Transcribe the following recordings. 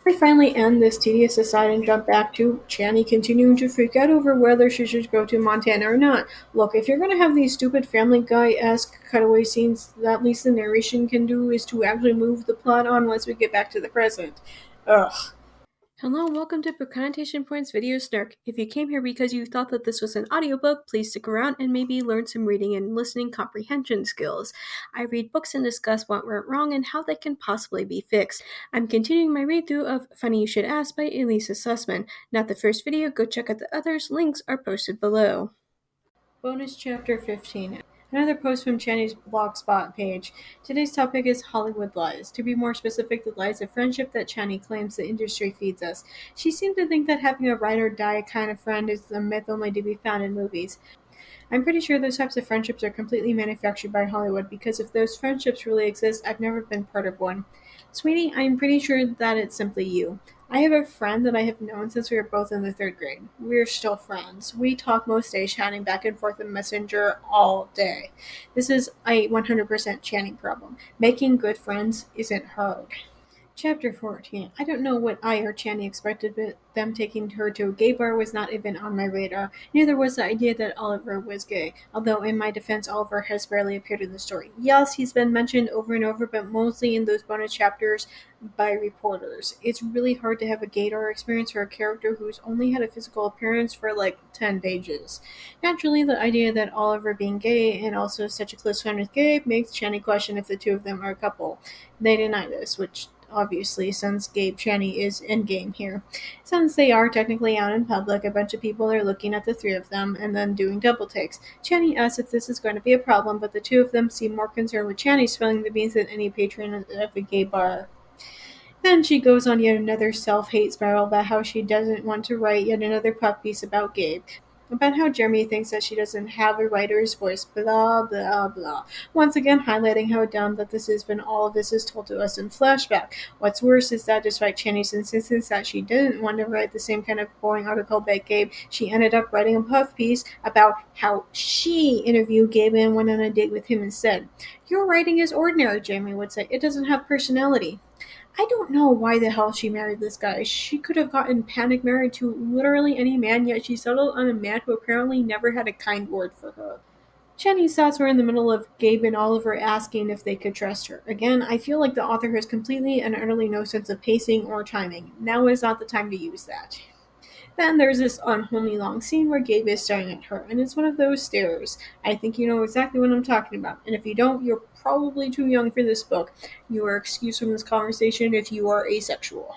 I finally end this tedious aside and jump back to Channy continuing to freak out over whether she should go to Montana or not. Look, if you're gonna have these stupid Family Guy-esque cutaway scenes, that least the narration can do is to actually move the plot on once we get back to the present. Ugh. Hello and welcome to Connotation Points Video Snark. If you came here because you thought that this was an audiobook, please stick around and maybe learn some reading and listening comprehension skills. I read books and discuss what went wrong and how they can possibly be fixed. I'm continuing my read-through of Funny You Should Ask by Elissa Sussman. Not the first video, go check out the others, links are posted below. Bonus Chapter 15. Another post from Channy's Blogspot page. Today's topic is Hollywood lies. To be more specific, the lies of friendship that Channy claims the industry feeds us. She seemed to think that having a ride or die kind of friend is a myth only to be found in movies. I'm pretty sure those types of friendships are completely manufactured by Hollywood, because if those friendships really exist, I've never been part of one. Sweetie, I'm pretty sure that it's simply you. I have a friend that I have known since we were both in the third grade. We're still friends. We talk most days, chatting back and forth in Messenger all day. This is a 100% Channing problem. Making good friends isn't hard. Chapter 14. I don't know what I or Channy expected, but them taking her to a gay bar was not even on my radar. Neither was the idea that Oliver was gay, although in my defense Oliver has barely appeared in the story. Yes, he's been mentioned over and over, but mostly in those bonus chapters by reporters. It's really hard to have a gaydar experience for a character who's only had a physical appearance for like 10 pages. Naturally, the idea that Oliver being gay and also such a close friend with Gabe makes Channy question if the two of them are a couple. They deny this, which obviously, since Gabe Channy is endgame here. Since they are technically out in public, a bunch of people are looking at the three of them and then doing double takes. Channy asks if this is going to be a problem, but the two of them seem more concerned with Channy spilling the beans than any patron of a gay bar. Then she goes on yet another self-hate spiral about how she doesn't want to write yet another puff piece about Gabe. About how Jeremy thinks that she doesn't have a writer's voice, blah, blah, blah. Once again highlighting how dumb that this is when all of this is told to us in flashback. What's worse is that despite Channy's insistence that she didn't want to write the same kind of boring article about Gabe, she ended up writing a puff piece about how she interviewed Gabe and went on a date with him instead. Your writing is ordinary, Jeremy would say. It doesn't have personality. I don't know why the hell she married this guy. She could have gotten panic married to literally any man, yet she settled on a man who apparently never had a kind word for her. Jenny's thoughts were in the middle of Gabe and Oliver asking if they could trust her. Again, I feel like the author has completely and utterly no sense of pacing or timing. Now is not the time to use that. Then there's this unholy long scene where Gabe is staring at her, and it's one of those stares. I think you know exactly what I'm talking about, and if you don't, you're probably too young for this book. You are excused from this conversation if you are asexual.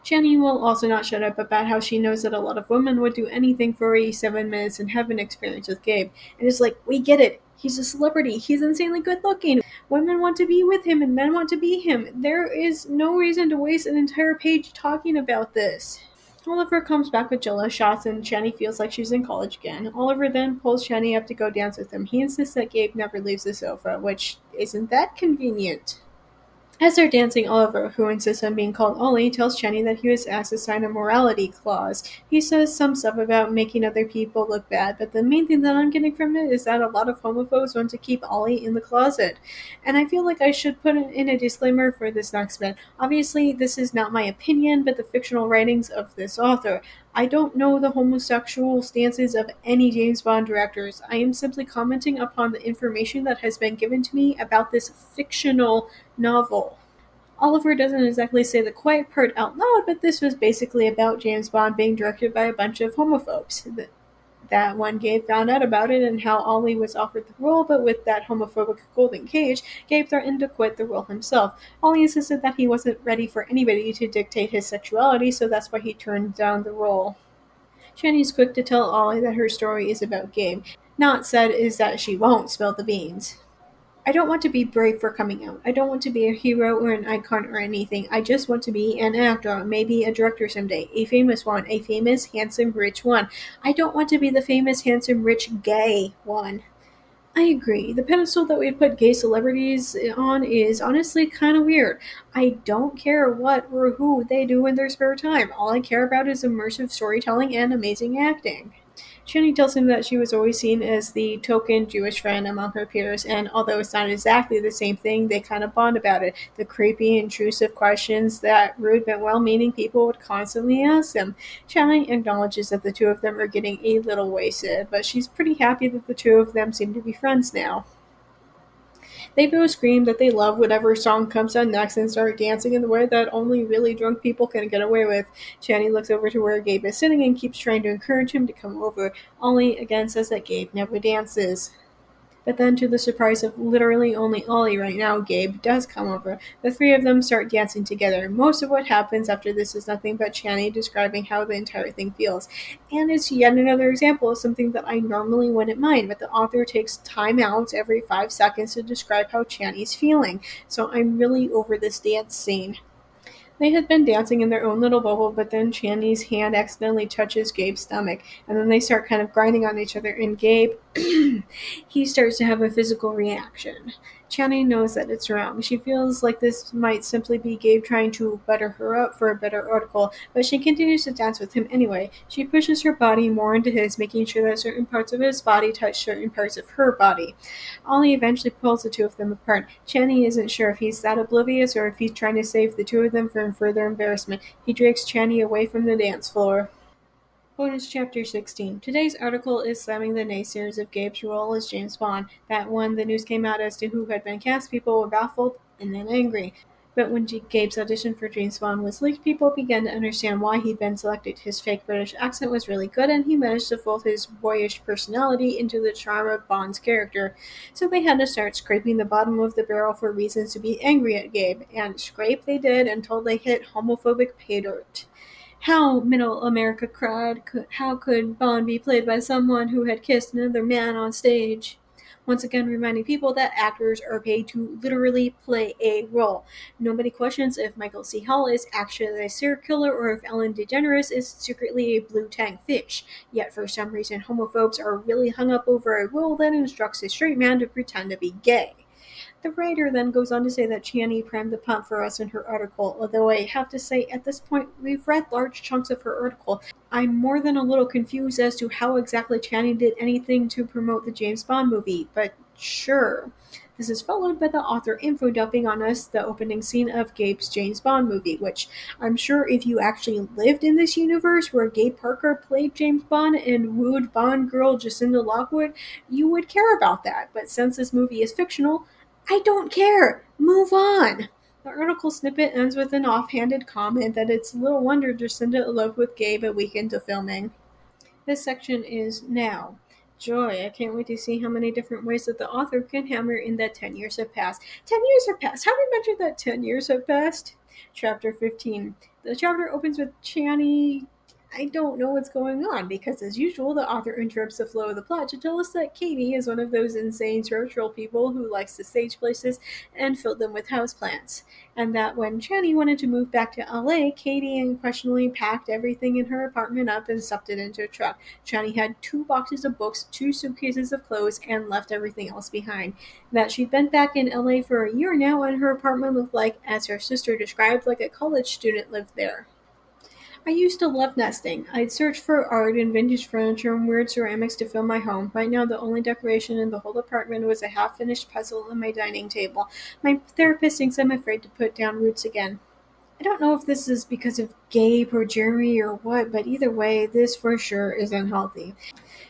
Jenny will also not shut up about how she knows that a lot of women would do anything for 87 minutes and have an experience with Gabe. And it's like, we get it. He's a celebrity. He's insanely good looking. Women want to be with him and men want to be him. There is no reason to waste an entire page talking about this. Oliver comes back with Jilla shots and Channy feels like she's in college again. Oliver then pulls Channy up to go dance with him. He insists that Gabe never leaves the sofa, which isn't that convenient. As they're dancing, Oliver, who insists on being called Ollie, tells Channy that he was asked to sign a morality clause. He says some stuff about making other people look bad, but the main thing that I'm getting from it is that a lot of homophobes want to keep Ollie in the closet. And I feel like I should put in a disclaimer for this next bit. Obviously, this is not my opinion, but the fictional writings of this author. I don't know the homosexual stances of any James Bond directors. I am simply commenting upon the information that has been given to me about this fictional novel. Oliver doesn't exactly say the quiet part out loud, but this was basically about James Bond being directed by a bunch of homophobes. That when Gabe found out about it and how Ollie was offered the role, but with that homophobic golden cage, Gabe threatened to quit the role himself. Ollie insisted that he wasn't ready for anybody to dictate his sexuality, so that's why he turned down the role. Jenny's quick to tell Ollie that her story is about Gabe. Not said is that she won't spill the beans. I don't want to be brave for coming out. I don't want to be a hero or an icon or anything. I just want to be an actor, maybe a director someday. A famous one. A famous, handsome, rich one. I don't want to be the famous, handsome, rich, gay one. I agree. The pedestal that we put gay celebrities on is honestly kind of weird. I don't care what or who they do in their spare time. All I care about is immersive storytelling and amazing acting. Channy tells him that she was always seen as the token Jewish friend among her peers, and although it's not exactly the same thing, they kind of bond about it. The creepy, intrusive questions that rude but well meaning people would constantly ask them. Channy acknowledges that the two of them are getting a little wasted, but she's pretty happy that the two of them seem to be friends now. They both scream that they love whatever song comes on next and start dancing in the way that only really drunk people can get away with. Channy looks over to where Gabe is sitting and keeps trying to encourage him to come over. Ollie again says that Gabe never dances. But then, to the surprise of literally only Ollie right now, Gabe does come over. The three of them start dancing together. Most of what happens after this is nothing but Channy describing how the entire thing feels. And it's yet another example of something that I normally wouldn't mind, but the author takes time out every 5 seconds to describe how Channy's feeling. So I'm really over this dance scene. They had been dancing in their own little bubble, but then Channy's hand accidentally touches Gabe's stomach, and then they start kind of grinding on each other, and Gabe, he starts to have a physical reaction. Channy knows that it's wrong. She feels like this might simply be Gabe trying to butter her up for a better article, but she continues to dance with him anyway. She pushes her body more into his, making sure that certain parts of his body touch certain parts of her body. Ollie eventually pulls the two of them apart. Channy isn't sure if he's that oblivious or if he's trying to save the two of them from further embarrassment. He drags Channy away from the dance floor. Bonus Chapter 16. Today's article is slamming the naysayers of Gabe's role as James Bond. That when the news came out as to who had been cast, people were baffled and then angry. But when Gabe's audition for James Bond was leaked, people began to understand why he'd been selected. His fake British accent was really good, and he managed to fold his boyish personality into the charm of Bond's character. So they had to start scraping the bottom of the barrel for reasons to be angry at Gabe, and scrape they did until they hit homophobic pay dirt. How, Middle America cried, how could Bond be played by someone who had kissed another man on stage? Once again reminding people that actors are paid to literally play a role. Nobody questions if Michael C. Hall is actually a serial killer or if Ellen DeGeneres is secretly a blue tank fish. Yet for some reason homophobes are really hung up over a rule that instructs a straight man to pretend to be gay. The writer then goes on to say that Channy primed the pump for us in her article, although I have to say at this point we've read large chunks of her article. I'm more than a little confused as to how exactly Channy did anything to promote the James Bond movie, but sure. This is followed by the author info dumping on us the opening scene of Gabe's James Bond movie, which I'm sure if you actually lived in this universe where Gabe Parker played James Bond and wooed Bond girl Jacinda Lockwood, you would care about that. But since this movie is fictional, I don't care. Move on. The article snippet ends with an offhanded comment that it's little wonder Jacinda eloped with Gabe a week into filming. This section is now. Joy, I can't wait to see how many different ways that the author can hammer in that 10 years have passed. 10 years have passed. How do we measure that 10 years have passed? Chapter 15. The chapter opens with Channy. I don't know what's going on because, as usual, the author interrupts the flow of the plot to tell us that Katie is one of those insane spiritual people who likes to stage places and fill them with houseplants. And that when Channy wanted to move back to LA, Katie unquestionably packed everything in her apartment up and stuffed it into a truck. Channy had 2 boxes of books, 2 suitcases of clothes, and left everything else behind. That she'd been back in LA for a year now, and her apartment looked like, as her sister described, like a college student lived there. I used to love nesting. I'd search for art and vintage furniture and weird ceramics to fill my home. Right now, the only decoration in the whole apartment was a half-finished puzzle on my dining table. My therapist thinks I'm afraid to put down roots again. I don't know if this is because of Gabe or Jeremy or what, but either way, this for sure is unhealthy.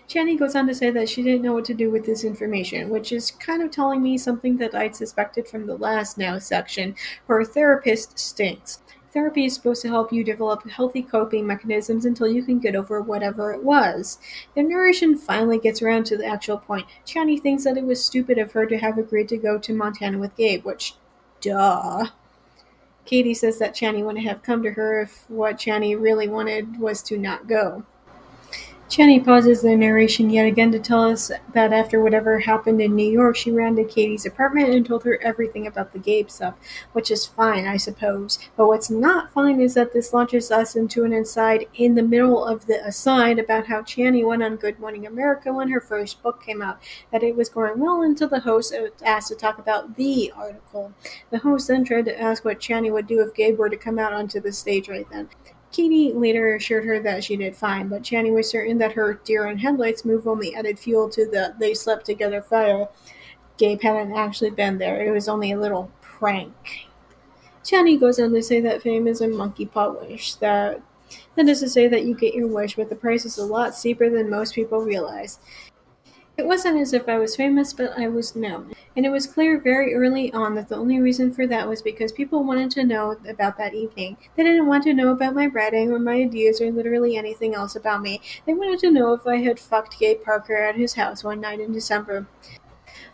Channy goes on to say that she didn't know what to do with this information, which is kind of telling me something that I'd suspected from the last now section. Her therapist stinks. Therapy is supposed to help you develop healthy coping mechanisms until you can get over whatever it was. The narration finally gets around to the actual point. Channy thinks that it was stupid of her to have agreed to go to Montana with Gabe, which, duh. Katie says that Channy wouldn't have come to her if what Channy really wanted was to not go. Channy pauses the narration yet again to tell us that after whatever happened in New York, she ran to Katie's apartment and told her everything about the Gabe stuff, which is fine, I suppose. But what's not fine is that this launches us into an aside in the middle of the aside about how Channy went on Good Morning America when her first book came out, that it was going well until the host was asked to talk about the article. The host then tried to ask what Channy would do if Gabe were to come out onto the stage right then. Katie later assured her that she did fine, but Channy was certain that her deer in headlights move only added fuel to the they slept together fire. Gabe hadn't actually been there. It was only a little prank. Channy goes on to say that fame is a monkey paw wish. That is to say that you get your wish, but the price is a lot steeper than most people realize. It wasn't as if I was famous, but I was known. And it was clear very early on that the only reason for that was because people wanted to know about that evening. They didn't want to know about my writing or my ideas or literally anything else about me. They wanted to know if I had fucked Gabe Parker at his house one night in December.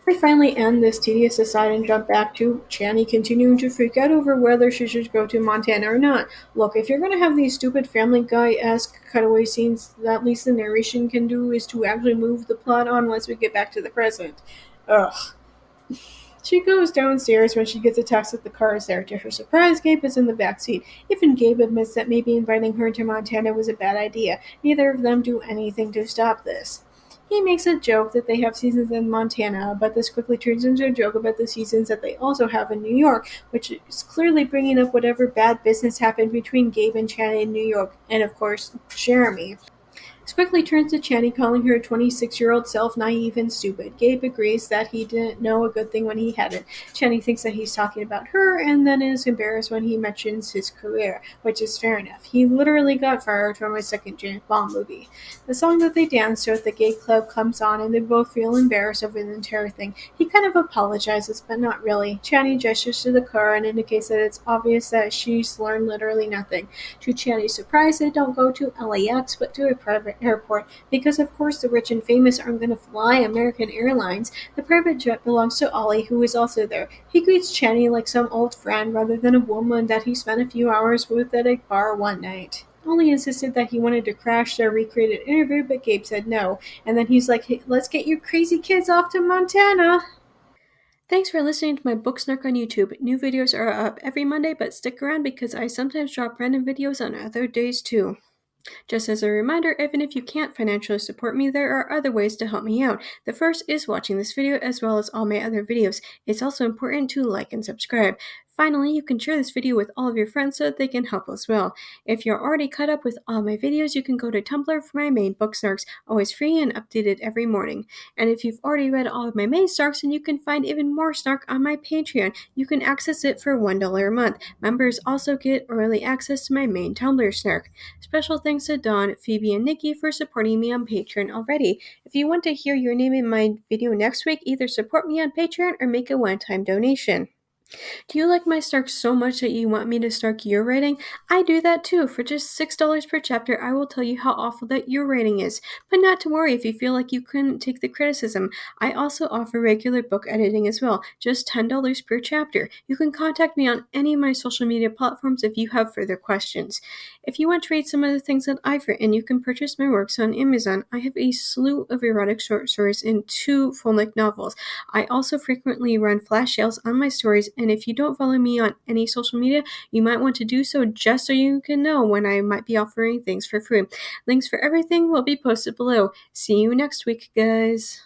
I finally end this tedious aside and jump back to Channy continuing to freak out over whether she should go to Montana or not. Look, if you're gonna have these stupid Family Guy-esque cutaway scenes, that least the narration can do is to actually move the plot on once we get back to the present. Ugh. She goes downstairs when she gets a text that the car is there. To her surprise, Gabe is in the back seat. Even Gabe admits that maybe inviting her to Montana was a bad idea. Neither of them do anything to stop this. He makes a joke that they have seasons in Montana, but this quickly turns into a joke about the seasons that they also have in New York, which is clearly bringing up whatever bad business happened between Gabe and Channy in New York, and of course, Jeremy. This quickly turns to Channy calling her 26-year-old self naive and stupid. Gabe agrees that he didn't know a good thing when he had it. Channy thinks that he's talking about her and then is embarrassed when he mentions his career, which is fair enough. He literally got fired from a second James Bond movie. The song that they dance to at the gay club comes on and they both feel embarrassed over the entire thing. He kind of apologizes, but not really. Channy gestures to the car and indicates that it's obvious that she's learned literally nothing. To Channy's surprise, they don't go to LAX, but to a private airport, because of course the rich and famous aren't going to fly American Airlines. The private jet belongs to Ollie, who is also there. He greets Channy like some old friend rather than a woman that he spent a few hours with at a bar one night. Ollie insisted that he wanted to crash their recreated interview, but Gabe said no. And then he's like, hey, let's get your crazy kids off to Montana. Thanks for listening to my book Snark on YouTube. New videos are up every Monday, but stick around because I sometimes drop random videos on other days too. Just as a reminder, even if you can't financially support me, there are other ways to help me out. The first is watching this video as well as all my other videos. It's also important to like and subscribe. Finally, you can share this video with all of your friends so that they can help as well. If you're already caught up with all my videos, you can go to Tumblr for my main book Snarks, always free and updated every morning. And if you've already read all of my main Snarks, then you can find even more Snark on my Patreon. You can access it for $1 a month. Members also get early access to my main Tumblr Snark. Special thanks to Dawn, Phoebe, and Nikki for supporting me on Patreon already. If you want to hear your name in my video next week, either support me on Patreon or make a one-time donation. Do you like my Snark so much that you want me to Snark your rating? I do that too. For just $6 per chapter, I will tell you how awful that your rating is. But not to worry if you feel like you couldn't take the criticism. I also offer regular book editing as well, just $10 per chapter. You can contact me on any of my social media platforms if you have further questions. If you want to read some of the things that I've written, you can purchase my works on Amazon. I have a slew of erotic short stories and 2 full-length novels. I also frequently run flash sales on my stories, and if you don't follow me on any social media, you might want to do so just so you can know when I might be offering things for free. Links for everything will be posted below. See you next week, guys.